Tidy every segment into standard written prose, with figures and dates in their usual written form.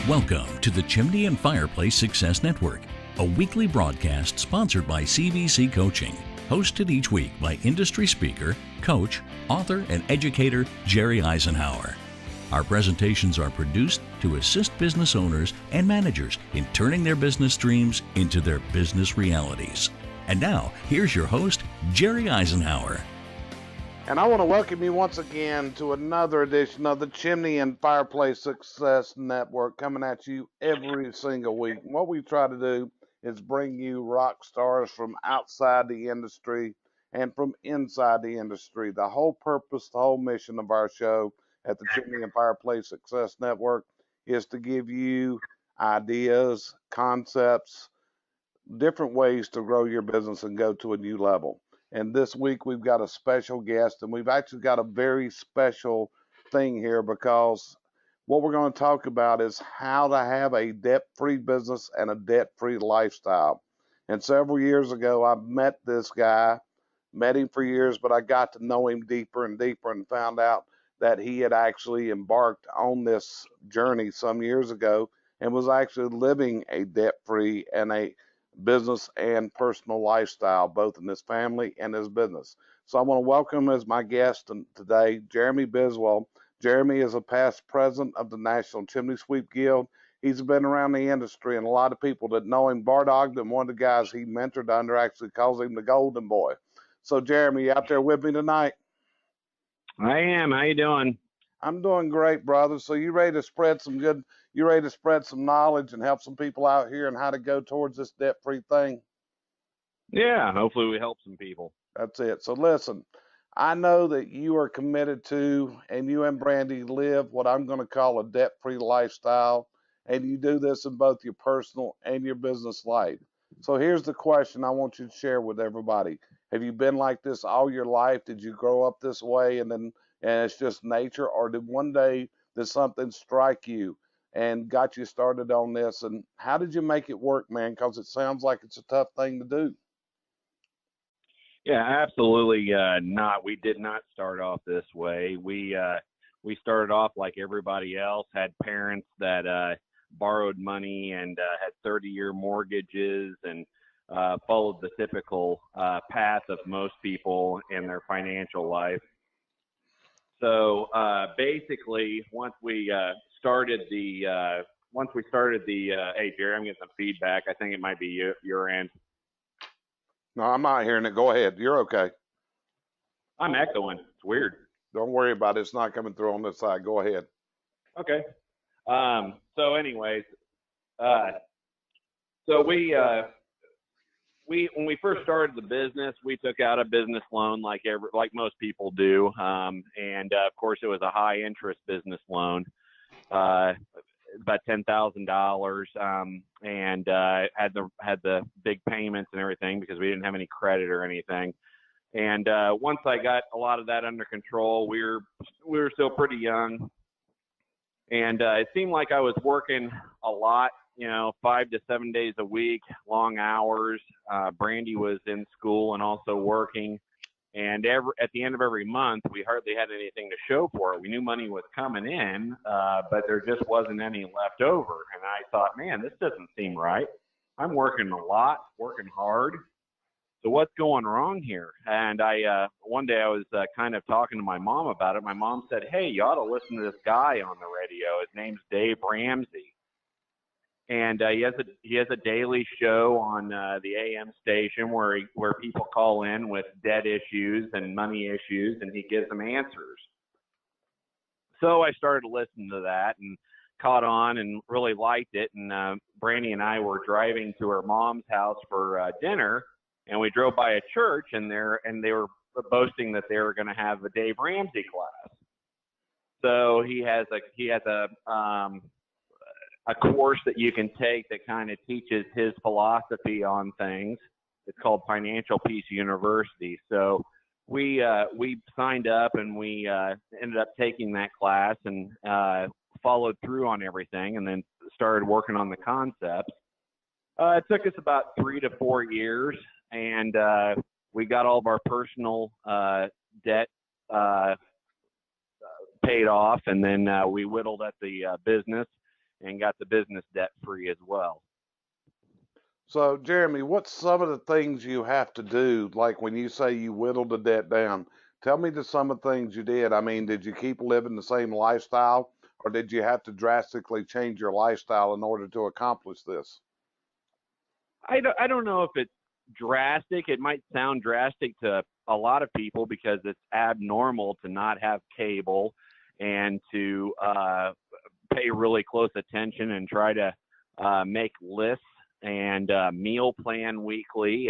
Welcome to the Chimney and Fireplace Success Network, a weekly broadcast sponsored by CVC Coaching, hosted each week by industry speaker, coach, author, and educator Jerry Eisenhower. Our presentations are produced to assist business owners and managers in turning their business dreams into their business realities. And now, here's your host, Jerry Eisenhower. And I want to welcome you once again to another edition of the Chimney and Fireplace Success Network, coming at you every single week. And what we try to do is bring you rock stars from outside the industry and from inside the industry. The whole purpose, the whole mission of our show at the Chimney and Fireplace Success Network is to give you ideas, concepts, different ways to grow your business and go to a new level. And this week we've got a special guest, and we've actually got a very special thing here, because what we're going to talk about is how to have a debt-free business and a debt-free lifestyle. And several years ago, I met this guy, met him for years, but I got to know him deeper and deeper and found out that he had actually embarked on this journey some years ago and was actually living a debt-free and a business and personal lifestyle, both in his family and his business. So I want to welcome as my guest today, Jeremy Biswell. Jeremy is a past president of the National Chimney Sweep Guild. He's been around the industry, and a lot of people that know him, Bart Ogden, one of the guys he mentored under, actually calls him the Golden Boy. So Jeremy, you out there with me tonight? I am. How you doing? I'm doing great, brother. So you ready to spread some knowledge and help some people out here and how to go towards this debt-free thing? Yeah, hopefully we help some people. That's it. So listen, I know that you are committed to, and you and Brandy live what I'm going to call a debt-free lifestyle, and you do this in both your personal and your business life. So here's the question I want you to share with everybody. Have you been like this all your life? Did you grow up this way and it's just nature, or did something strike you and got you started on this? And how did you make it work, man? Because it sounds like it's a tough thing to do. Yeah, absolutely not. We did not start off this way. We started off like everybody else, had parents that borrowed money and had 30-year mortgages and followed the typical path of most people in their financial life. So basically, once we started the, hey Jerry, I'm getting some feedback. I think it might be your end. No, I'm not hearing it. Go ahead. You're okay. I'm echoing. It's weird. Don't worry about it. It's not coming through on this side. Go ahead. Okay. So anyways, so when we first started the business, we took out a business loan like most people do, and of course it was a high interest business loan, about $10,000, and had the big payments and everything because we didn't have any credit or anything. And once I got a lot of that under control, we were still pretty young, and it seemed like I was working a lot. 5 to 7 days a week, long hours. Brandy was in school and also working. And at the end of every month, we hardly had anything to show for it. We knew money was coming in, but there just wasn't any left over. And I thought, man, this doesn't seem right. I'm working a lot, working hard. So what's going wrong here? And one day I was kind of talking to my mom about it. My mom said, hey, you ought to listen to this guy on the radio. His name's Dave Ramsey. And he has a daily show on the AM station where people call in with debt issues and money issues, and he gives them answers. So I started to listen to that and caught on and really liked it. And Brandy and I were driving to her mom's house for dinner, and we drove by a church, and they were boasting that they were going to have a Dave Ramsey class. So he has a course that you can take that kind of teaches his philosophy on things. It's called Financial Peace University. So we signed up and we ended up taking that class and followed through on everything, and then started working on the concepts. It took us about 3 to 4 years, and we got all of our personal debt paid off, and then we whittled at the business. and got the business debt free as well. So, Jeremy, what's some of the things you have to do? Like when you say you whittled the debt down, tell me some of the things you did. I mean, did you keep living the same lifestyle, or did you have to drastically change your lifestyle in order to accomplish this? I don't know if it's drastic. It might sound drastic to a lot of people because it's abnormal to not have cable and to pay really close attention and try to make lists and meal plan weekly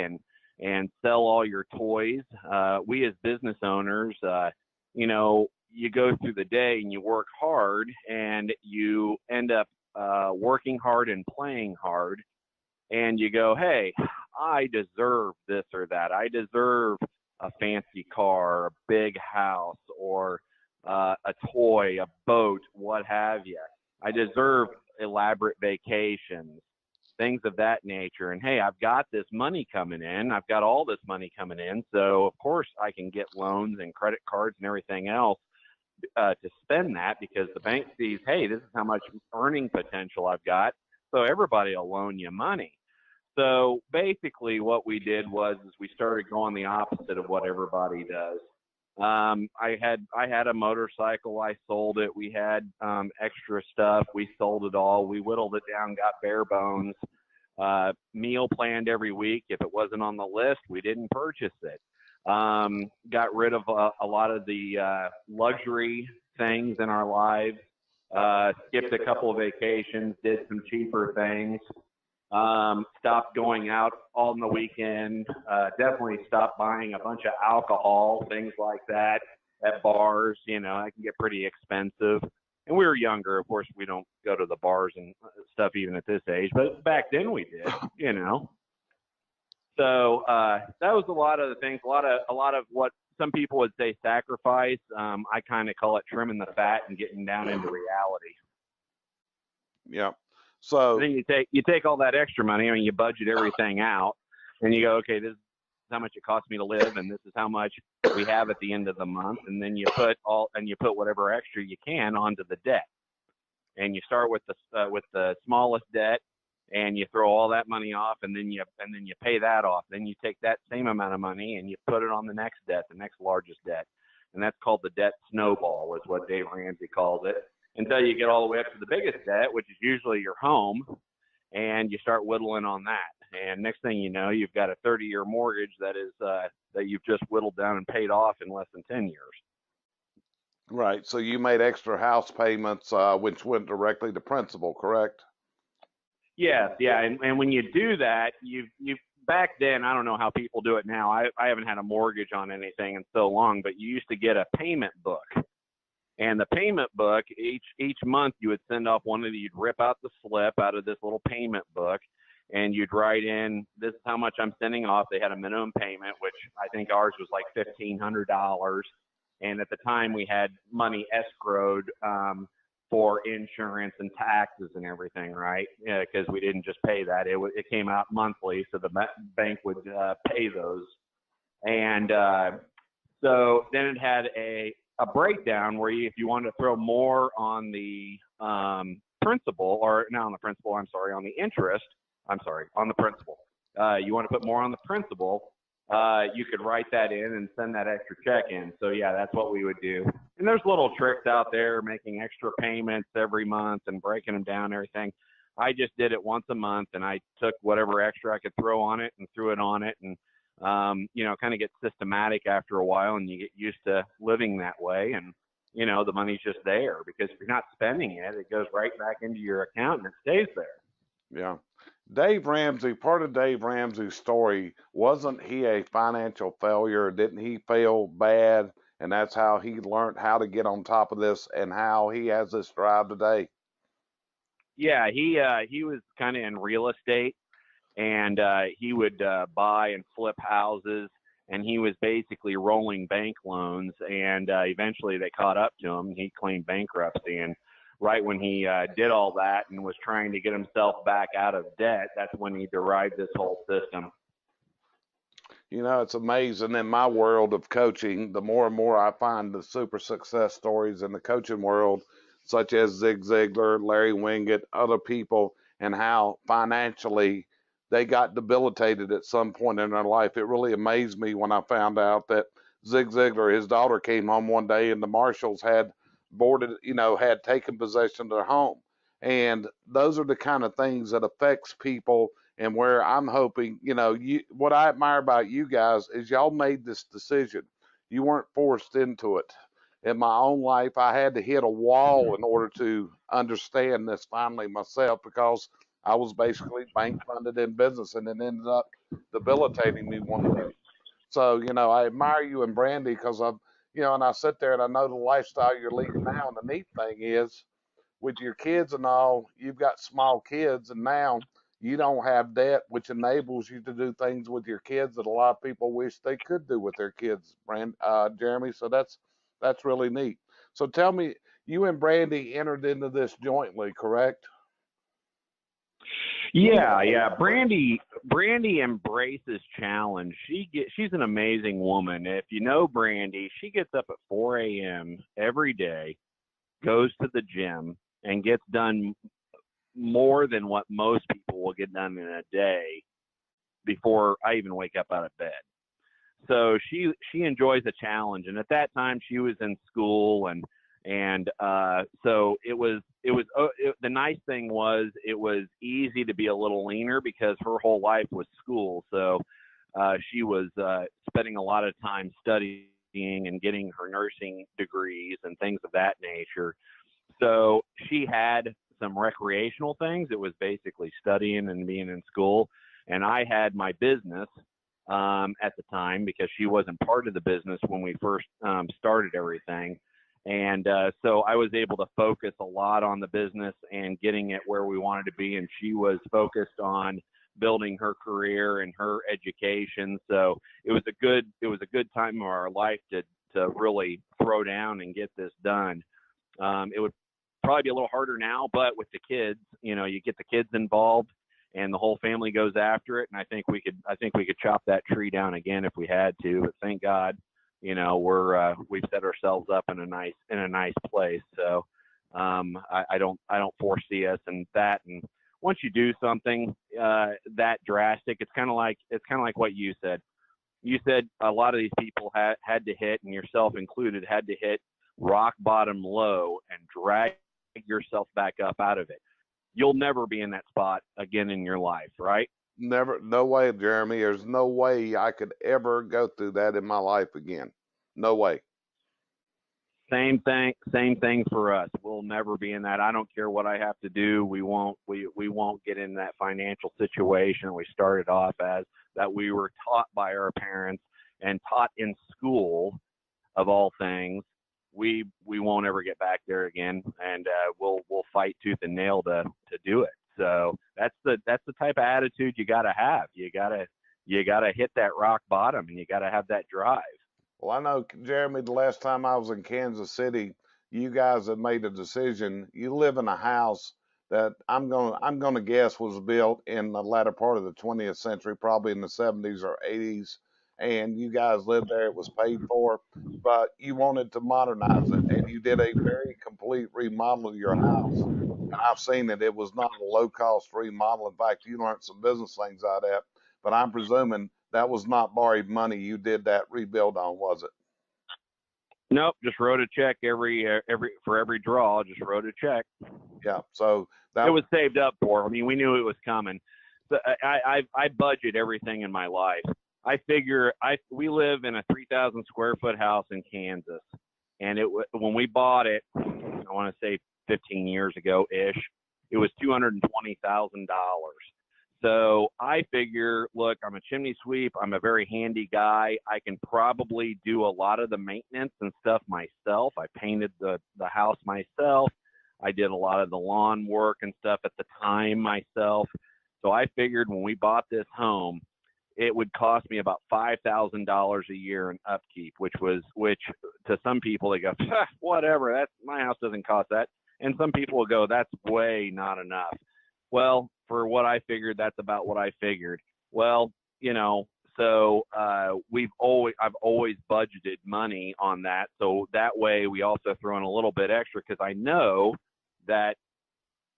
and sell all your toys. We as business owners, you go through the day and you work hard and you end up working hard and playing hard, and you go, hey, I deserve this or that. I deserve a fancy car, a big house, or a toy, a boat, what have you. I deserve elaborate vacations, things of that nature. And hey, I've got this money coming in. I've got all this money coming in. So of course I can get loans and credit cards and everything else to spend that, because the bank sees, hey, this is how much earning potential I've got. So everybody will loan you money. So basically what we did was we started going the opposite of what everybody does. I had a motorcycle. I sold it. We had extra stuff. We sold it all. We whittled it down, got bare bones. Meal planned every week. If it wasn't on the list, we didn't purchase it. Got rid of a lot of the luxury things in our lives. Skipped a couple of vacations. Did some cheaper things. Stopped going out on the weekend. Definitely stopped buying a bunch of alcohol, things like that at bars. It can get pretty expensive. And we were younger. Of course, we don't go to the bars and stuff even at this age, but back then we did, So that was a lot of the things, a lot of what some people would say sacrifice. I kind of call it trimming the fat and getting down into reality. Yeah. So then you take all that extra money. I mean, you budget everything out, and you go, okay, this is how much it costs me to live, and this is how much we have at the end of the month. And then you put whatever extra you can onto the debt, and you start with the smallest debt, and you throw all that money off, and then you pay that off. Then you take that same amount of money and you put it on the next debt, the next largest debt, and that's called the debt snowball, is what Dave Ramsey calls it. Until you get all the way up to the biggest debt, which is usually your home, and you start whittling on that. And next thing you know, you've got a 30-year mortgage that you've just whittled down and paid off in less than 10 years. Right. So you made extra house payments, which went directly to principal, correct? Yes. Yeah. And when you do that, you back then, I don't know how people do it now. I haven't had a mortgage on anything in so long, but you used to get a payment book. And the payment book, each month you would send off you'd rip out the slip out of this little payment book, and you'd write in, this is how much I'm sending off. They had a minimum payment, which I think ours was like $1,500. And at the time we had money escrowed for insurance and taxes and everything, right? Yeah, because we didn't just pay that. It came out monthly, so the bank would pay those. And so then it had a breakdown where if you wanted to throw more on the principal, or not on the principal, on the interest, on the principal. You want to put more on the principal, you could write that in and send that extra check in. So yeah, that's what we would do. And there's little tricks out there, making extra payments every month and breaking them down and everything. I just did it once a month, and I took whatever extra I could throw on it and threw it on it, and kind of get systematic after a while, and you get used to living that way, and the money's just there, because if you're not spending it, it goes right back into your account and it stays there. Yeah. Dave Ramsey, part of Dave Ramsey's story, wasn't he a financial failure? Didn't he fail bad? And that's how he learned how to get on top of this and how he has this drive today. Yeah, he was kind of in real estate, and he would buy and flip houses, and he was basically rolling bank loans, and eventually they caught up to him. He claimed bankruptcy, and right when he did all that and was trying to get himself back out of debt, that's when he derived this whole system. It's amazing in my world of coaching, the more and more I find the super success stories in the coaching world, such as Zig Ziglar, Larry Wingate, other people, and how financially they got debilitated at some point in their life. It really amazed me when I found out that Zig Ziglar, his daughter came home one day and the marshals had boarded, had taken possession of their home. And those are the kind of things that affects people, and where I'm hoping, what I admire about you guys is y'all made this decision. You weren't forced into it. In my own life, I had to hit a wall in order to understand this finally myself, because I was basically bank funded in business, and it ended up debilitating me one day. So, I admire you and Brandy because and I sit there and I know the lifestyle you're leading now. And the neat thing is, with your kids and all, you've got small kids, and now you don't have debt, which enables you to do things with your kids that a lot of people wish they could do with their kids, Jeremy. So that's really neat. So tell me, you and Brandy entered into this jointly, correct? Yeah. Brandy embraces challenge. She's an amazing woman. If you know Brandy, she gets up at 4 a.m. every day, goes to the gym, and gets done more than what most people will get done in a day before I even wake up out of bed. So she enjoys a challenge. And at that time she was in school, and so the nice thing was it was easy to be a little leaner because her whole life was school. So she was spending a lot of time studying and getting her nursing degrees and things of that nature. So she had some recreational things. It was basically studying and being in school. And I had my business at the time, because she wasn't part of the business when we first started everything. And so I was able to focus a lot on the business and getting it where we wanted to be. And she was focused on building her career and her education. So it was a good time of our life to really throw down and get this done. It would probably be a little harder now, but with the kids, you get the kids involved and the whole family goes after it. And I think we could chop that tree down again if we had to, but thank God, we've set ourselves up in a nice place. So, I don't foresee us in that. And once you do something, that drastic, it's kind of like what you said. You said a lot of these people had to hit, and yourself included, had to hit rock bottom low and drag yourself back up out of it. You'll never be in that spot again in your life, right? Never, no way, Jeremy. There's no way I could ever go through that in my life again. No way. Same thing for us. We'll never be in that. I don't care what I have to do. We won't get in that financial situation we started off as, that we were taught by our parents and taught in school, of all things. We won't ever get back there again, and we'll fight tooth and nail to do it. So that's the type of attitude you got to have. You got to hit that rock bottom, and you got to have that drive. Well, I know, Jeremy, the last time I was in Kansas City, you guys have made a decision. You live in a house that I'm gonna guess was built in the latter part of the 20th century, probably in the 70s or 80s, and you guys lived there. It was paid for, but you wanted to modernize it, and you did a very complete remodel of your house. And I've seen it. It was not a low cost remodel. In fact, you learned some business things out of that. But I'm presuming that was not borrowed money you did that rebuild on, was it? Nope, just wrote a check for every draw. Just wrote a check. Yeah, so it was saved up for. I mean, we knew it was coming. So I budget everything in my life. I figure we live in a 3,000 square foot house in Kansas, and when we bought it, I want to say 15 years ago ish, it was $220,000. So I figure, look, I'm a chimney sweep. I'm a very handy guy. I can probably do a lot of the maintenance and stuff myself. I painted the house myself. I did a lot of the lawn work and stuff at the time myself. So I figured when we bought this home, it would cost me about $5,000 a year in upkeep, which to some people they go, whatever, my house doesn't cost that. And some people will go, that's way not enough. Well, for what I figured, that's about what I figured. Well, so I've always budgeted money on that. So that way we also throw in a little bit extra, because I know that,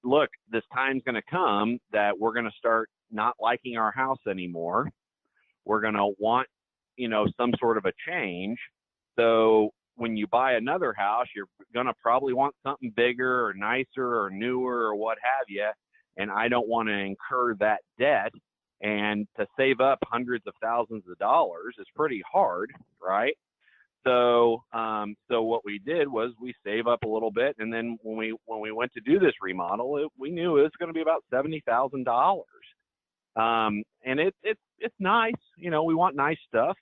look, this time's going to come that we're going to start not liking our house anymore. We're going to want, some sort of a change. So when you buy another house, you're going to probably want something bigger or nicer or newer or what have you. And I don't want to incur that debt. And to save up hundreds of thousands of dollars is pretty hard, right? So, so what we did was we save up a little bit, and then when we went to do this remodel, we knew it was going to be about $70,000. And it's nice, we want nice stuff,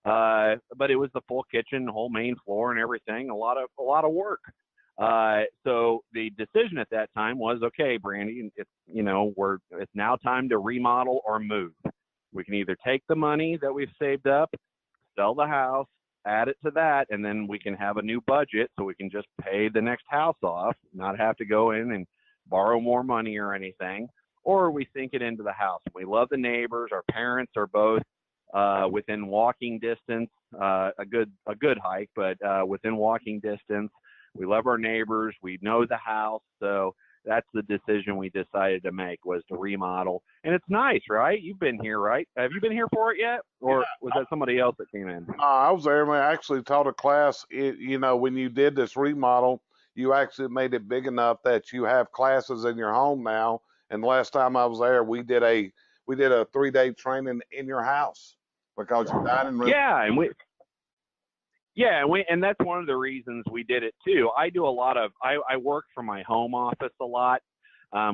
but it was the full kitchen, whole main floor, and everything. A lot of work. So the decision at that time was, okay, Brandy, it's now time to remodel or move. We can either take the money that we've saved up, sell the house, add it to that, and then we can have a new budget so we can just pay the next house off, not have to go in and borrow more money or anything, or we sink it into the house. We love the neighbors. Our parents are both within walking distance, a good hike, but within walking distance. We love our neighbors. We know the house. So that's the decision we decided to make, was to remodel. And it's nice, right? You've been here, right? Have you been here for it yet? Or was that somebody else that came in? I was there. I actually taught a class. When you did this remodel, you actually made it big enough that you have classes in your home now. And the last time I was there, we did a 3-day training in your house, because your dining room. And that's one of the reasons we did it too. I do I work from my home office a lot.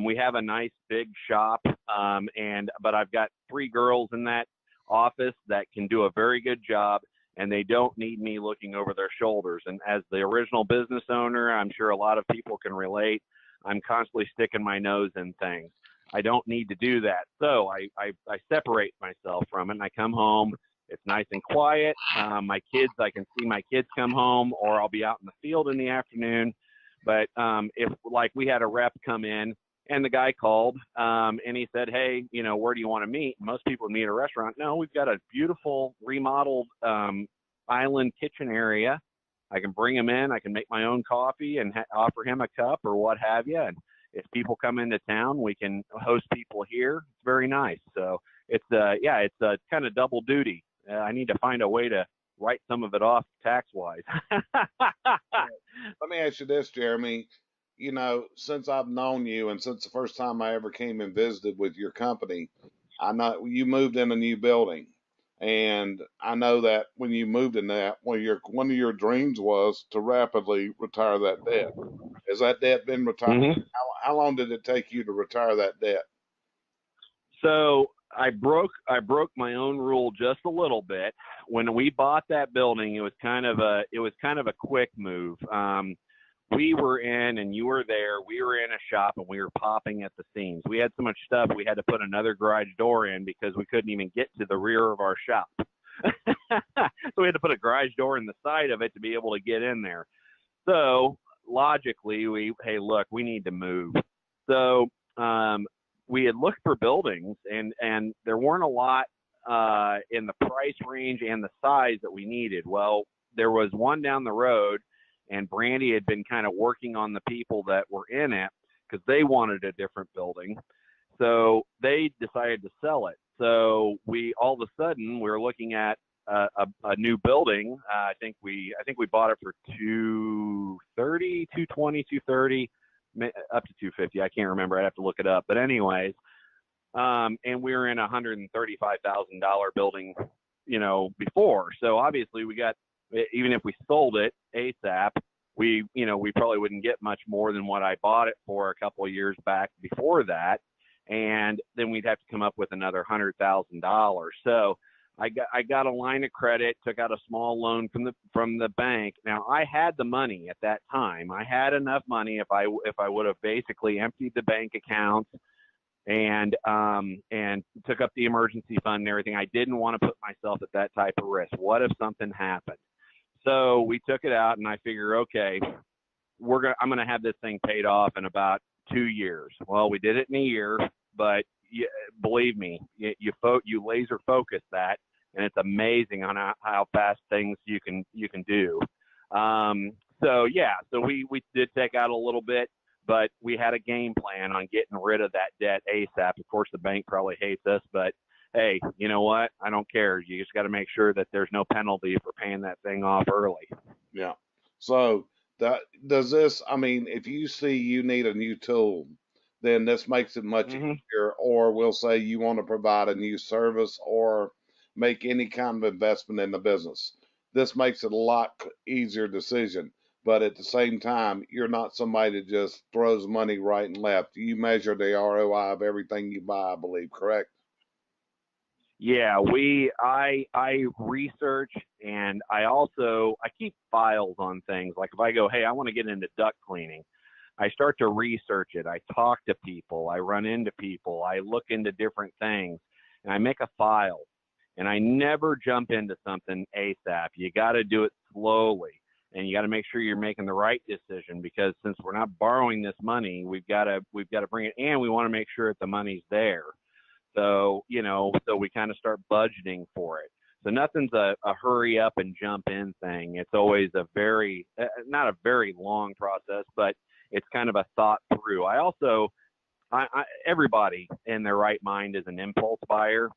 We have a nice big shop, but I've got 3 girls in that office that can do a very good job, and they don't need me looking over their shoulders. And as the original business owner, I'm sure a lot of people can relate. I'm constantly sticking my nose in things. I don't need to do that. So I separate myself from it, and I come home. It's nice and quiet. My kids, I can see my kids come home, or I'll be out in the field in the afternoon. But if, like, we had a rep come in, and the guy called, and he said, hey, where do you want to meet? Most people would meet at a restaurant. No, we've got a beautiful remodeled island kitchen area. I can bring him in. I can make my own coffee and offer him a cup or what have you. And if people come into town, we can host people here. It's very nice. So it's a kind of double duty. I need to find a way to write some of it off tax-wise. Let me ask you this, Jeremy. Since I've known you, and since the first time I ever came and visited with your company, I know you moved in a new building. And I know that when you moved in that, one of your dreams was to rapidly retire that debt. Has that debt been retired? Mm-hmm. How long did it take you to retire that debt? So I broke my own rule just a little bit. When we bought that building, it was kind of a quick move. We were in, and you were there, we were in a shop, and we were popping at the seams. We had so much stuff, we had to put another garage door in because we couldn't even get to the rear of our shop. So we had to put a garage door in the side of it to be able to get in there. So logically, we need to move. So we had looked for buildings, and there weren't a lot in the price range and the size that we needed. Well, there was one down the road, and Brandy had been kind of working on the people that were in it because they wanted a different building. So they decided to sell it. So all of a sudden, we were looking at a new building. I think we bought it for $230, $230, up to $250. I can't remember. I'd have to look it up. But anyways, and we were in a $135,000 building, before. So obviously we got, even if we sold it ASAP, we probably wouldn't get much more than what I bought it for a couple of years back before that. And then we'd have to come up with another $100,000. So I got a line of credit, took out a small loan from the bank. Now I had the money at that time. I had enough money if I would have basically emptied the bank accounts and took up the emergency fund and everything. I didn't want to put myself at that type of risk. What if something happened? So we took it out, and I figure, okay, I'm going to have this thing paid off in about 2 years. Well, we did it in a year, but believe me, you laser focus that, and it's amazing on how fast things you can do. So we did take out a little bit, but we had a game plan on getting rid of that debt ASAP. Of course, the bank probably hates us, but hey, you know what? I don't care. You just got to make sure that there's no penalty for paying that thing off early. Yeah. So does this, I mean, if you see you need a new tool, then this makes it much easier, or we'll say you want to provide a new service or make any kind of investment in the business. This makes it a lot easier decision. But at the same time, you're not somebody that just throws money right and left. You measure the ROI of everything you buy, I believe, correct? Yeah, I research, and I keep files on things. Like if I go, hey, I want to get into duct cleaning, I start to research it. I talk to people, I run into people, I look into different things, and I make a file. And I never jump into something ASAP. You got to do it slowly, and you got to make sure you're making the right decision, because since we're not borrowing this money, we've got to bring it, and we want to make sure that the money's there. So, so we kind of start budgeting for it. So nothing's a hurry up and jump in thing. It's always a not a very long process, but it's kind of a thought through. Everybody in their right mind is an impulse buyer.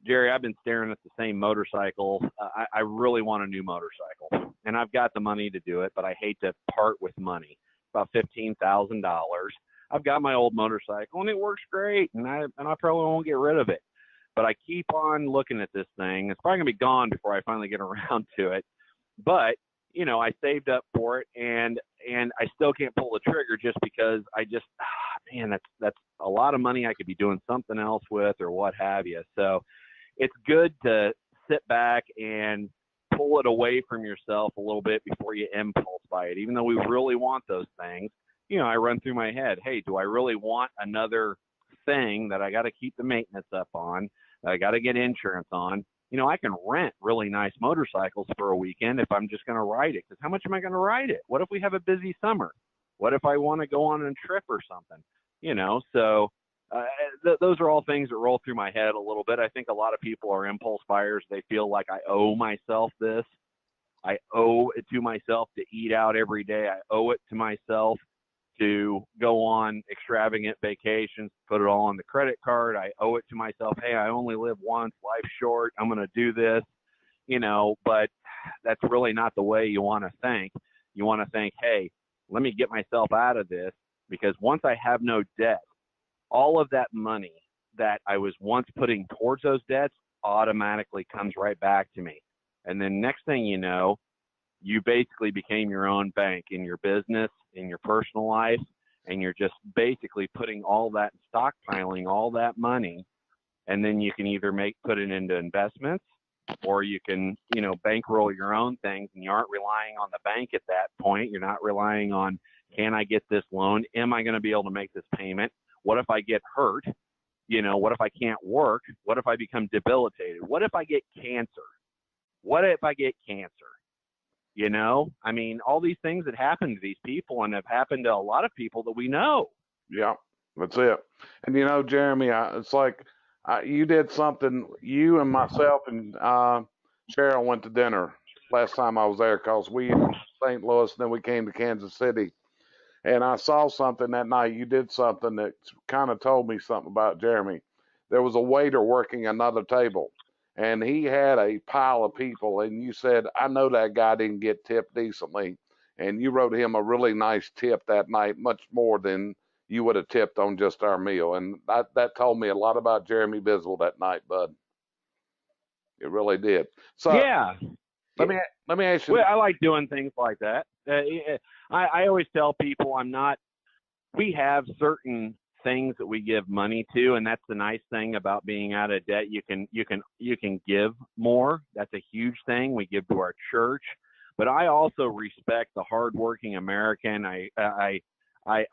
Jerry, I've been staring at the same motorcycle. I really want a new motorcycle, and I've got the money to do it, but I hate to part with money, about $15,000. I've got my old motorcycle, and it works great, and I probably won't get rid of it. But I keep on looking at this thing. It's probably going to be gone before I finally get around to it. But, I saved up for it, and I still can't pull the trigger just because that's a lot of money I could be doing something else with or what have you. So it's good to sit back and pull it away from yourself a little bit before you impulse buy it. Even though we really want those things, I run through my head, hey, do I really want another thing that I got to keep the maintenance up on, that I got to get insurance on? I can rent really nice motorcycles for a weekend if I'm just going to ride it, because how much am I going to ride it? What if we have a busy summer? What if I want to go on a trip or something? So those are all things that roll through my head a little bit. I think a lot of people are impulse buyers. They feel like I owe myself this. I owe it to myself to eat out every day. I owe it to myself to go on extravagant vacations, put it all on the credit card. I owe it to myself. Hey, I only live once, life's short. I'm going to do this, but that's really not the way you want to think. You want to think, hey, let me get myself out of this, because once I have no debt, all of that money that I was once putting towards those debts automatically comes right back to me. And then next thing you know, you basically became your own bank in your business, in your personal life, and you're just basically putting all that, stockpiling all that money, and then you can either put it into investments, or you can, bankroll your own things, and you aren't relying on the bank at that point. You're not relying on, can I get this loan? Am I going to be able to make this payment? What if I get hurt? What if I can't work? What if I become debilitated? What if I get cancer? What if I get cancer? All these things that happen to these people, and have happened to a lot of people that we know. Yeah, that's it. And Jeremy, it's like you did something. You and myself and Cheryl went to dinner last time I was there, because we in St. Louis, and then we came to Kansas City. And I saw something that night. You did something that kind of told me something about Jeremy. There was a waiter working another table, and he had a pile of people. And you said, I know that guy didn't get tipped decently. And you wrote him a really nice tip that night, much more than you would have tipped on just our meal. And that told me a lot about Jeremy Biswell that night, bud. It really did. So yeah. Let me ask you. Well, I like doing things like that. I always tell people we have certain things that we give money to, and that's the nice thing about being out of debt. You can give more. That's a huge thing. We give to our church, but I also respect the hardworking American. I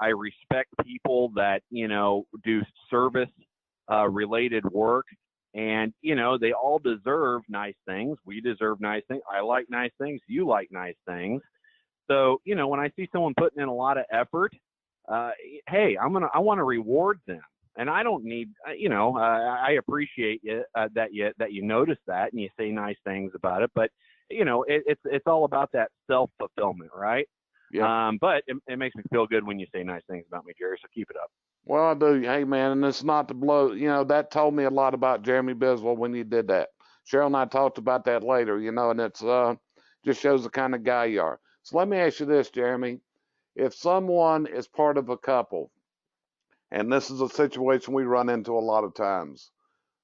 respect people that do service related work. And, they all deserve nice things. We deserve nice things. I like nice things. You like nice things. So, when I see someone putting in a lot of effort, hey, I want to reward them. And I don't need, I appreciate that you notice that and you say nice things about it. But it's all about that self-fulfillment, right? Yeah. But it makes me feel good when you say nice things about me, Jerry. So keep it up. Well, I do. Hey, man, and it's not to blow. That told me a lot about Jeremy Biswell when you did that. Cheryl and I talked about that later. And it's just shows the kind of guy you are. So let me ask you this, Jeremy. If someone is part of a couple, and this is a situation we run into a lot of times,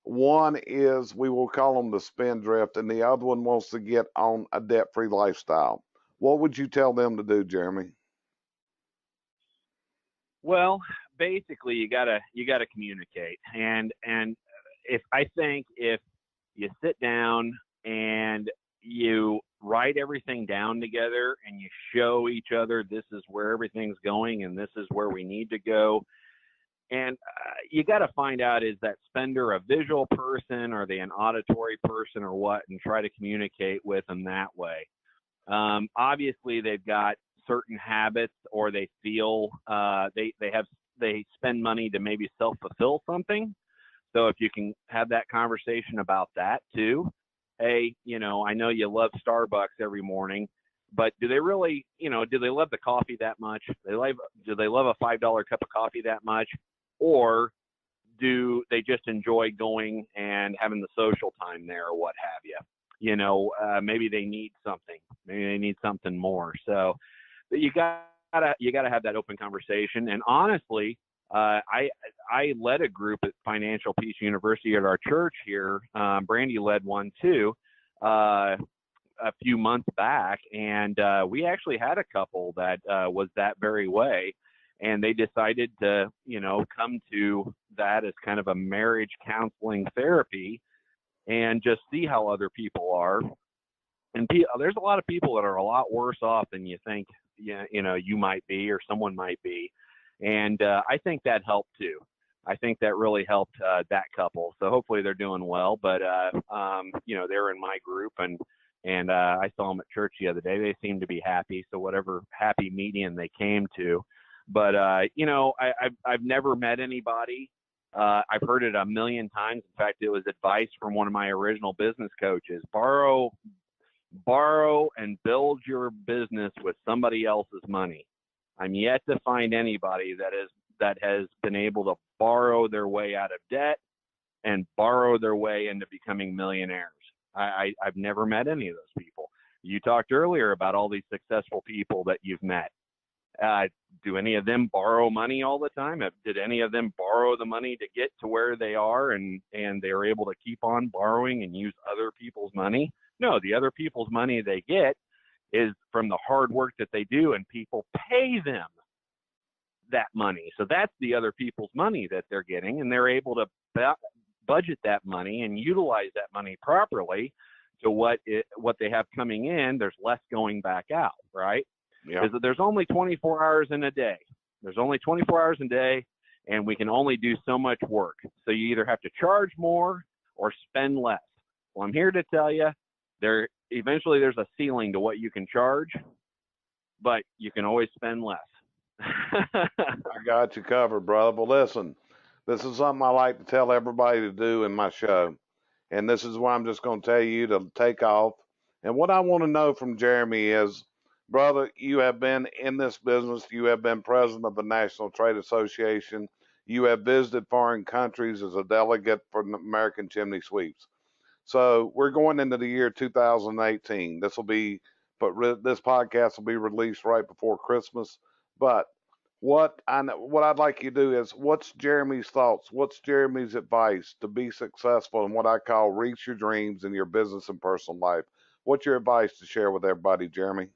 one is we will call them the spendthrift, and the other one wants to get on a debt-free lifestyle. What would you tell them to do, Jeremy? Well, basically, you gotta communicate, and if you sit down and you write everything down together and you show each other this is where everything's going and this is where we need to go. And you got to find out, is that spender a visual person? Are they an auditory person or what? And try to communicate with them that way. Obviously, they've got certain habits, or they feel they spend money to maybe self-fulfill something. So if you can have that conversation about that too. Hey, I know you love Starbucks every morning, but do they really, do they love the coffee that much? Do they love a $5 cup of coffee that much? Or do they just enjoy going and having the social time there or what have you? Maybe they need something. Maybe they need something more. So you gotta have that open conversation. And honestly, I led a group at Financial Peace University at our church here. Brandy led one too, a few months back, and we actually had a couple that was that very way. And they decided to, come to that as kind of a marriage counseling therapy and just see how other people are. And there's a lot of people that are a lot worse off than you think, you might be or someone might be. And I think that helped too. I think that really helped that couple. So hopefully they're doing well. But, they're in my group, and I saw them at church the other day. They seemed to be happy. So whatever happy median they came to. But, I've never met anybody. I've heard it a million times. In fact, it was advice from one of my original business coaches: borrow and build your business with somebody else's money. I'm yet to find anybody that has been able to borrow their way out of debt and borrow their way into becoming millionaires. I've never met any of those people. You talked earlier about all these successful people that you've met. Do any of them borrow money all the time? Did any of them borrow the money to get to where they are, and they're able to keep on borrowing and use other people's money? No, the other people's money they get is from the hard work that they do, and people pay them that money. So that's the other people's money that they're getting, and they're able to budget that money and utilize that money properly to what they have coming in. There's less going back out, right? Yeah. There's only 24 hours in a day. There's only 24 hours in a day, and we can only do so much work. So you either have to charge more or spend less. Well, I'm here to tell you, eventually there's a ceiling to what you can charge, but you can always spend less. I got you covered, brother. But listen, this is something I like to tell everybody to do in my show. And this is why I'm just going to tell you to take off. And what I want to know from Jeremy is, brother, you have been in this business. You have been president of the National Trade Association. You have visited foreign countries as a delegate for the American Chimney Sweeps. So we're going into the year 2018. This podcast will be released right before Christmas. But what I'd like you to do is, what's Jeremy's thoughts? What's Jeremy's advice to be successful in what I call reach your dreams in your business and personal life? What's your advice to share with everybody, Jeremy?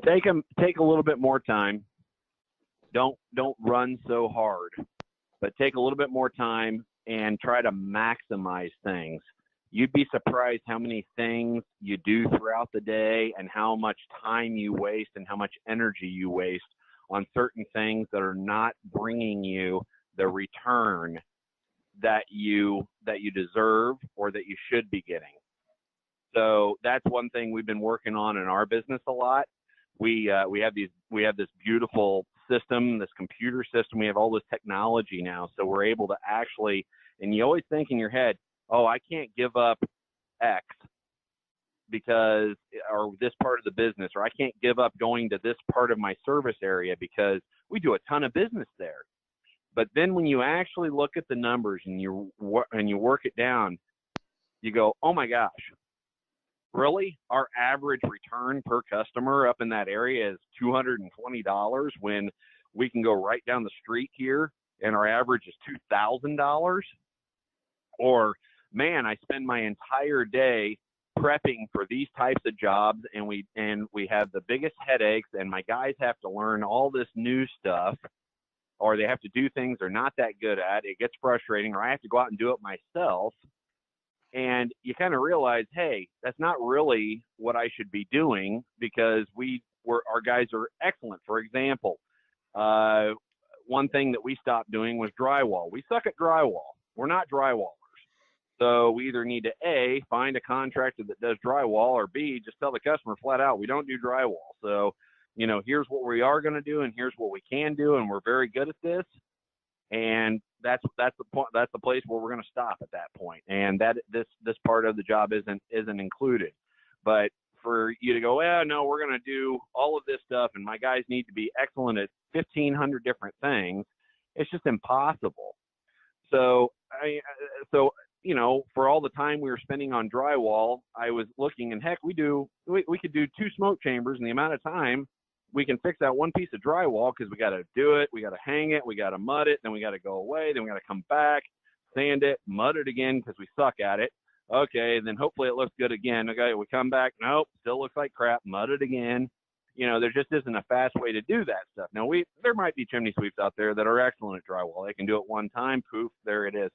Take a little bit more time. Don't run so hard, but take a little bit more time and try to maximize things. You'd be surprised how many things you do throughout the day and how much time you waste and how much energy you waste on certain things that are not bringing you the return that you deserve or that you should be getting. So that's one thing we've been working on in our business a lot. We have this beautiful system, this computer system. We have all this technology now, so we're able to actually. And you always think in your head, oh, I can't give up X because, or this part of the business, or I can't give up going to this part of my service area because we do a ton of business there. But then when you actually look at the numbers and you work it down, you go, oh my gosh, really? Our average return per customer up in that area is $220 when we can go right down the street here and our average is $2,000? Or, man, I spend my entire day prepping for these types of jobs and we have the biggest headaches and my guys have to learn all this new stuff, or they have to do things they're not that good at. It gets frustrating, or I have to go out and do it myself. And you kind of realize, hey, that's not really what I should be doing because our guys are excellent. For example, one thing that we stopped doing was drywall. We suck at drywall. We're not drywallers. So we either need to A, find a contractor that does drywall, or B, just tell the customer flat out, we don't do drywall. So, here's what we are going to do and here's what we can do. And we're very good at this. And that's the point. That's the place where we're going to stop at that point. And that this part of the job isn't included. But for you to go, no, we're going to do all of this stuff, and my guys need to be excellent at 1,500 different things. It's just impossible. So for all the time we were spending on drywall, I was looking, and heck, we could do 2 smoke chambers, and the amount of time we can fix that one piece of drywall because we got to do it, we got to hang it, we got to mud it, then we got to go away, then we got to come back, sand it, mud it again because we suck at it. Okay, then hopefully it looks good again. Okay, we come back, nope, still looks like crap, mud it again. There just isn't a fast way to do that stuff. Now, there might be chimney sweeps out there that are excellent at drywall. They can do it one time, poof, there it is.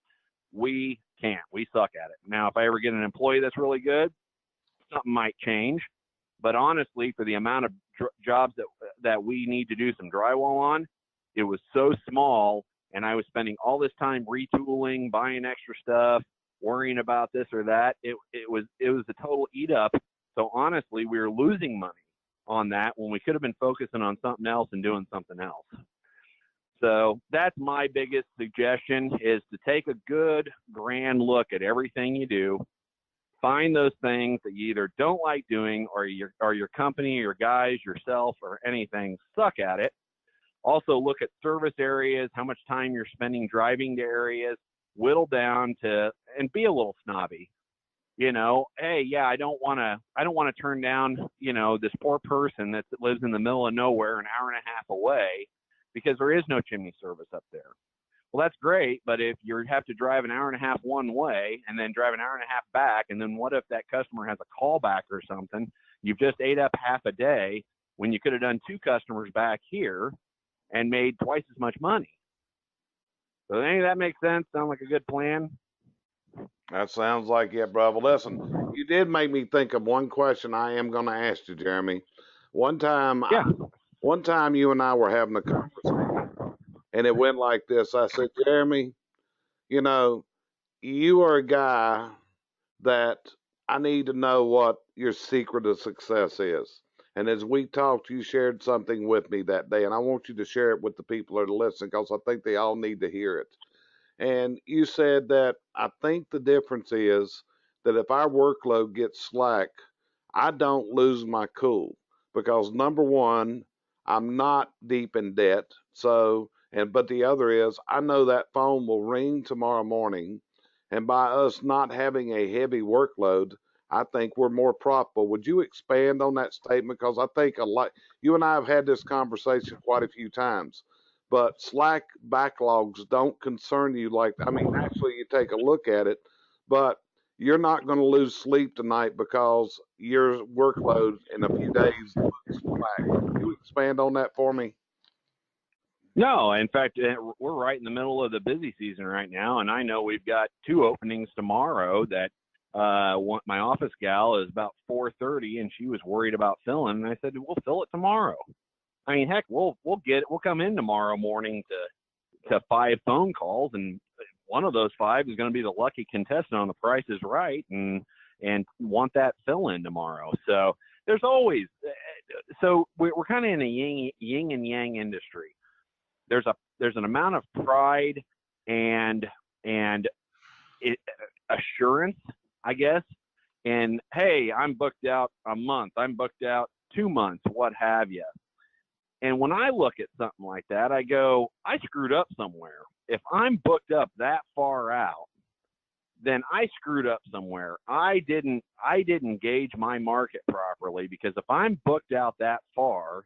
We can't. We suck at it. Now, if I ever get an employee that's really good, something might change. But honestly, for the amount of jobs that we need to do some drywall on, it was so small, and I was spending all this time retooling, buying extra stuff, worrying about this or that. It was a total eat up. So honestly, we were losing money on that when we could have been focusing on something else and doing something else. So that's my biggest suggestion, is to take a good grand look at everything you do. Find those things that you either don't like doing, or your company, your guys, yourself, or anything suck at it. Also look at service areas, how much time you're spending driving to areas, whittle down to, and be a little snobby. Hey, yeah, I don't want to turn down, this poor person that lives in the middle of nowhere an hour and a half away because there is no chimney service up there. Well, that's great, but if you have to drive an hour and a half one way and then drive an hour and a half back, and then what if that customer has a callback or something? You've just ate up half a day when you could have done 2 customers back here and made twice as much money. So any of that makes sense? Sound like a good plan? That sounds like it, brother. Listen, you did make me think of one question I am going to ask you, Jeremy. One time you and I were having a conversation, and it went like this. I said, Jeremy, you are a guy that I need to know what your secret of success is. And as we talked, you shared something with me that day, and I want you to share it with the people that are listening because I think they all need to hear it. And you said that I think the difference is that if our workload gets slack, I don't lose my cool because number one, I'm not deep in debt. But the other is I know that phone will ring tomorrow morning. And by us not having a heavy workload, I think we're more profitable. Would you expand on that statement? Because I think you and I have had this conversation quite a few times. But slack backlogs don't concern you actually you take a look at it, but you're not going to lose sleep tonight because your workload in a few days looks slack. Can you expand on that for me? No, in fact, we're right in the middle of the busy season right now, and I know we've got 2 openings tomorrow that my office gal is about 4:30, and she was worried about filling, and I said, we'll fill it tomorrow. I mean, heck, we'll come in tomorrow morning to 5 phone calls, and one of those 5 is going to be the lucky contestant on The Price is Right and want that fill in tomorrow. So there's always, so we're kind of in a yin and yang industry. there's an amount of pride and assurance, I guess. And hey, I'm booked out a month, I'm booked out 2 months, what have you. And when I look at something like that, I go, I screwed up somewhere. If I'm booked up that far out, then I screwed up somewhere. I didn't gauge my market properly, because if I'm booked out that far,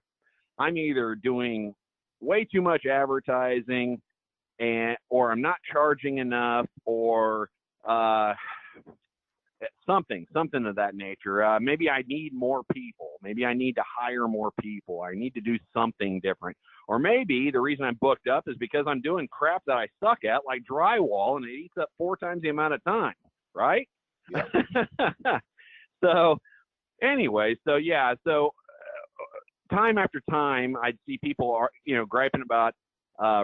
I'm either doing way too much advertising, or I'm not charging enough, or something of that nature. Maybe I need more people. Maybe I need to hire more people. I need to do something different. Or maybe the reason I'm booked up is because I'm doing crap that I suck at, like drywall, and it eats up 4 times the amount of time, right? Yep. So anyway, time after time, I'd see people griping about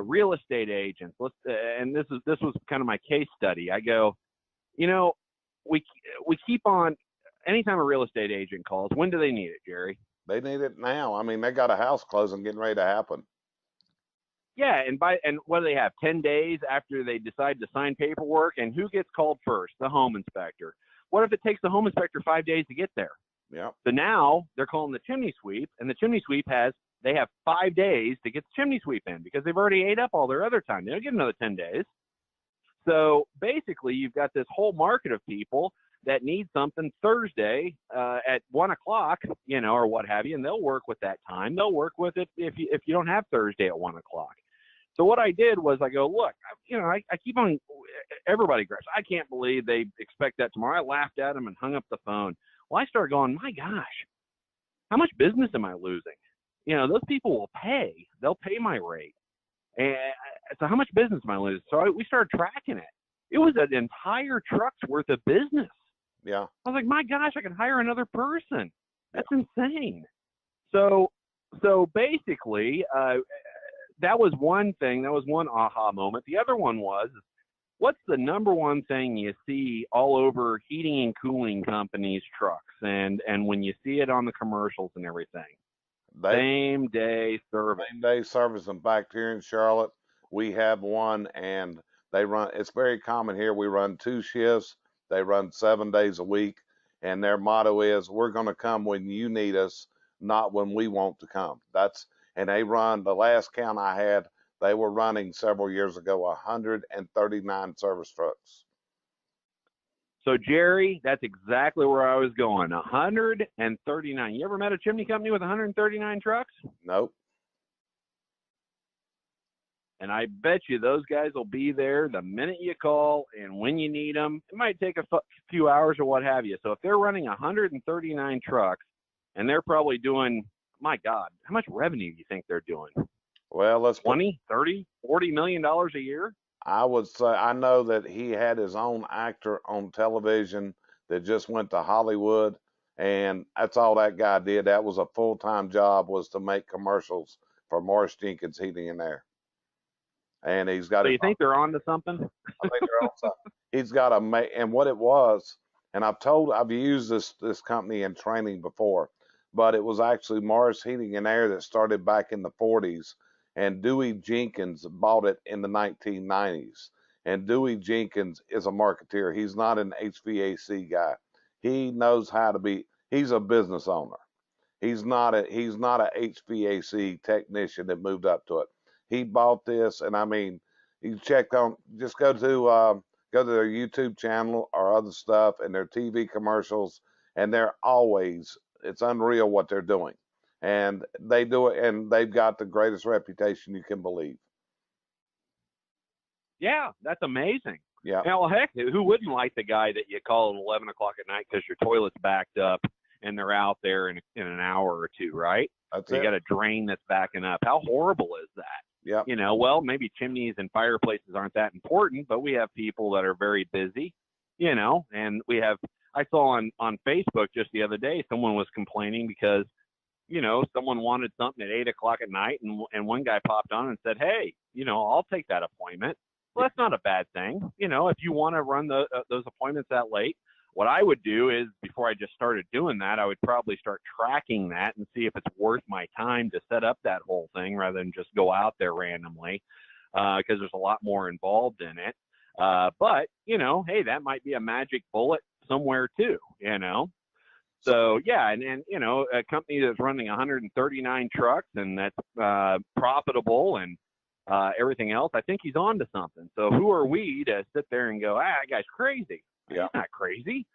real estate agents. And this was kind of my case study. I go, we keep on, anytime a real estate agent calls, when do they need it, Jerry? They need it now. I mean, they got a house closing getting ready to happen. Yeah, and what do they have? 10 days after they decide to sign paperwork, and who gets called first? The home inspector. What if it takes the home inspector 5 days to get there? Yeah. So now they're calling the chimney sweep, and the chimney sweep they have 5 days to get the chimney sweep in, because they've already ate up all their other time. They don't get another 10 days. So basically, you've got this whole market of people that need something Thursday at 1 o'clock, or what have you, and they'll work with that time. They'll work with it if you don't have Thursday at 1 o'clock. So what I did was I go, look, I keep on, everybody grabs. I can't believe they expect that tomorrow. I laughed at them and hung up the phone. Well, I started going, my gosh, how much business am I losing? Those people will pay. They'll pay my rate. And so how much business am I losing? So we started tracking it. It was an entire truck's worth of business. Yeah. I was like, my gosh, I can hire another person. That's insane. So basically, that was one thing. That was one aha moment. The other one was, what's the number one thing you see all over heating and cooling companies' trucks, and when you see it on the commercials and everything? Same day service. Same day service. And back here in Charlotte, we have one, and they run. It's very common here. We run 2 shifts. They run 7 days a week, and their motto is, "We're going to come when you need us, not when we want to come." And they run, the last count I had, they were running several years ago 139 service trucks. So, Jerry, that's exactly where I was going. 139. You ever met a chimney company with 139 trucks? Nope. And I bet you those guys will be there the minute you call and when you need them. It might take a few hours or what have you. So if they're running 139 trucks, and they're probably doing, my God, how much revenue do you think they're doing? Well, let's 20, 30, $40 million a year? I would say, I know that he had his own actor on television that just went to Hollywood, and that's all that guy did. That was a full-time job, was to make commercials for Morris Jenkins Heating and Air. And he's got. So you think they're on to something? I think they're on something. He's got and what it was, and I've used this company in training before, but it was actually Morris Heating and Air that started back in the 40s, and Dewey Jenkins bought it in the 1990s. And Dewey Jenkins is a marketeer. He's not an HVAC guy. He knows how to be. He's a business owner. He's not a HVAC technician that moved up to it. He bought this, and I mean, you just go to their YouTube channel or other stuff and their TV commercials, and it's unreal what they're doing. And they do it, and they've got the greatest reputation you can believe. Yeah, that's amazing. Yeah. Well, heck, who wouldn't like the guy that you call at 11 o'clock at night because your toilet's backed up and they're out there in an hour or two, right? That's it. You got a drain that's backing up. How horrible is that? Yeah. Well, maybe chimneys and fireplaces aren't that important, but we have people that are very busy, and I saw on Facebook just the other day, someone was complaining because, someone wanted something at 8 o'clock at night, and one guy popped on and said, hey, I'll take that appointment. Well, that's not a bad thing. If you want to run those appointments that late, what I would do is, before I just started doing that, I would probably start tracking that and see if it's worth my time to set up that whole thing rather than just go out there randomly, because there's a lot more involved in it. But, hey, that might be a magic bullet somewhere too, So, yeah, and a company that's running 139 trucks and that's profitable and everything else, I think he's on to something. So who are we to sit there and go, that guy's crazy? Yeah. He's not crazy.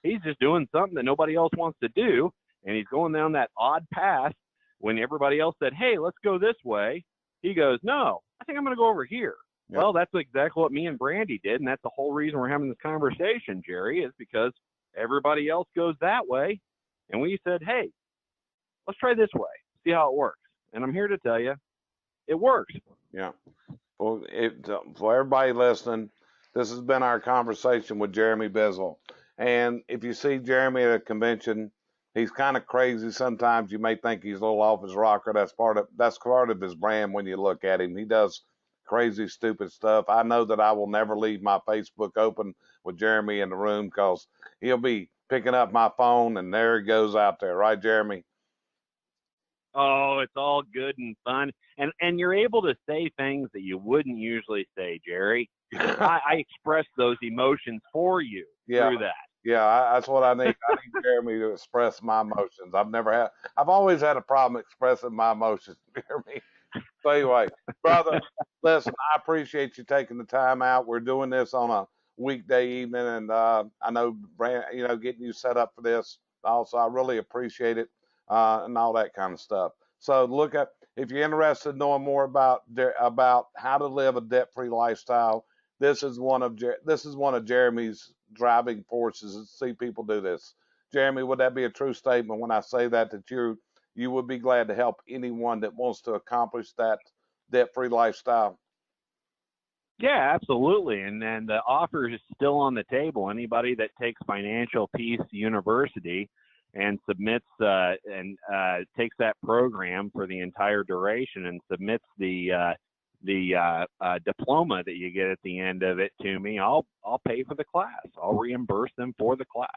He's just doing something that nobody else wants to do, and he's going down that odd path when everybody else said, hey, let's go this way. He goes, no, I think I'm going to go over here. Yeah. Well, that's exactly what me and Brandy did, and that's the whole reason we're having this conversation, Jerry, is because everybody else goes that way, and we said, hey, let's try this way, see how it works. And I'm here to tell you, it works. Yeah. Well, for everybody listening, this has been our conversation with Jeremy Biswell. And if you see Jeremy at a convention, he's kind of crazy. Sometimes you may think he's a little off his rocker. That's part of his brand when you look at him. He does crazy, stupid stuff. I know that I will never leave my Facebook open with Jeremy in the room because he'll be picking up my phone and there he goes out there. Right, Jeremy? Oh, it's all good and fun. And you're able to say things that you wouldn't usually say, Jerry. I express those emotions for you through that. Yeah, that's what I need. I need Jeremy to express my emotions. I've always had a problem expressing my emotions, Jeremy. So anyway, brother, listen, I appreciate you taking the time out. We're doing this on a weekday evening, and I know, getting you set up for this. Also, I really appreciate it, and all that kind of stuff. So if you're interested in knowing more about how to live a debt-free lifestyle, this is one of Jeremy's driving forces to see people do this. Jeremy, would that be a true statement when I say that you would be glad to help anyone that wants to accomplish that debt-free lifestyle? Yeah, absolutely. And the offer is still on the table. Anybody that takes Financial Peace University and submits takes that program for the entire duration and submits the diploma that you get at the end of it to me, I'll pay for the class. I'll reimburse them for the class.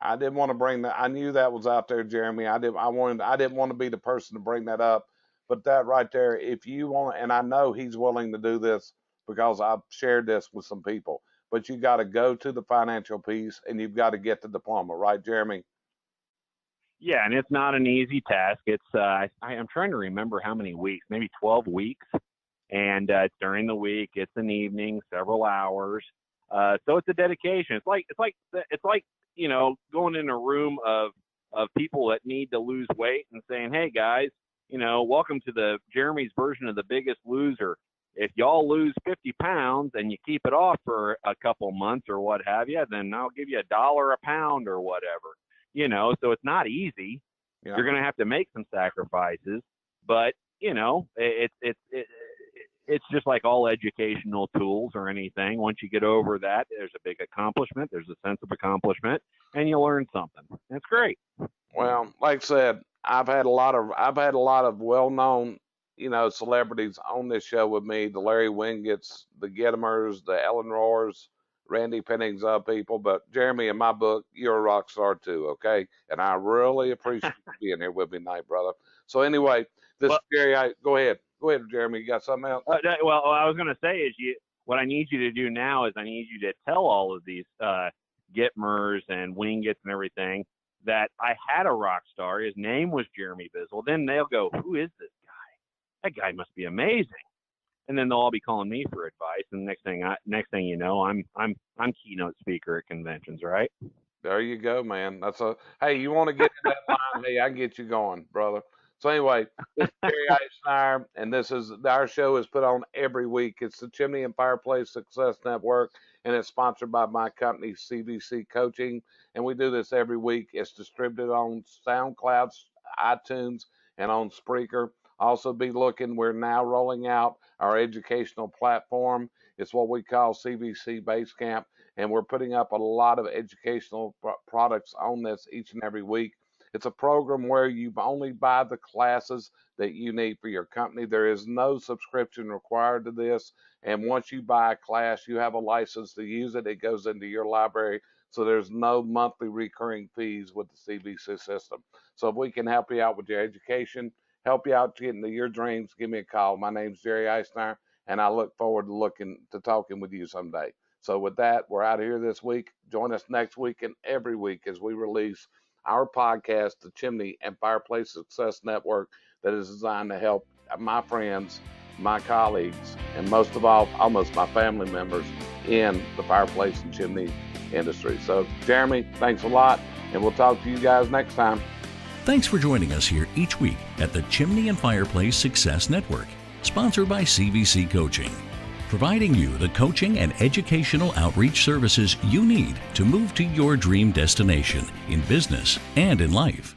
I didn't want to bring that. I knew that was out there, Jeremy. I didn't want to be the person to bring that up, but that right there, if you want, and I know he's willing to do this because I've shared this with some people, but you got to go to the Financial Peace and you've got to get the diploma, right, Jeremy? Yeah, and it's not an easy task. It's I'm trying to remember how many weeks, maybe 12 weeks. And it's during the week. It's an evening, several hours. So it's a dedication. It's like going in a room of people that need to lose weight and saying, "Hey guys, welcome to Jeremy's version of The Biggest Loser. If y'all lose 50 pounds and you keep it off for a couple months or what have you, then I'll give you $1 a pound or whatever." So it's not easy. Yeah. You're going to have to make some sacrifices, but it's just like all educational tools or anything. Once you get over that, there's a big accomplishment. There's a sense of accomplishment, and you learn something. That's great. Well, like I said, I've had a lot of well-known, celebrities on this show with me. The Larry Wingetts, the Gettimers, the Ellen Roars, Randy Penning's people. But Jeremy, in my book, you're a rock star too, okay? And I really appreciate you being here with me tonight, brother. So anyway, Jerry, go ahead. Go ahead, Jeremy. You got something else? Well, what I was going to say is what I need you to do now is I need you to tell all of these Gitmers and Wingetts and everything that I had a rock star. His name was Jeremy Biswell. Then they'll go, who is this guy? That guy must be amazing. And then they'll all be calling me for advice. And next thing you know, I'm keynote speaker at conventions, right? There you go, man. Hey, you want to get in that line? Hey, I can get you going, brother. So anyway, this is Jerry Eisenhower, and our show is put on every week. It's the Chimney and Fireplace Success Network, and it's sponsored by my company, CVC Coaching. And we do this every week. It's distributed on SoundCloud, iTunes, and on Spreaker. Also be looking, we're now rolling out our educational platform. It's what we call CVC Basecamp, and we're putting up a lot of educational products on this each and every week. It's a program where you only buy the classes that you need for your company. There is no subscription required to this. And once you buy a class, you have a license to use it. It goes into your library. So there's no monthly recurring fees with the CVC system. So if we can help you out with your education, help you out getting to your dreams, give me a call. My name's Jerry Eisner, and I look forward to talking with you someday. So with that, we're out of here this week. Join us next week and every week as we release our podcast, the Chimney and Fireplace Success Network, that is designed to help my friends, my colleagues, and most of all, almost my family members in the fireplace and chimney industry. So, Jeremy, thanks a lot, and we'll talk to you guys next time. Thanks for joining us here each week at the Chimney and Fireplace Success Network, sponsored by CVC Coaching, providing you the coaching and educational outreach services you need to move to your dream destination in business and in life.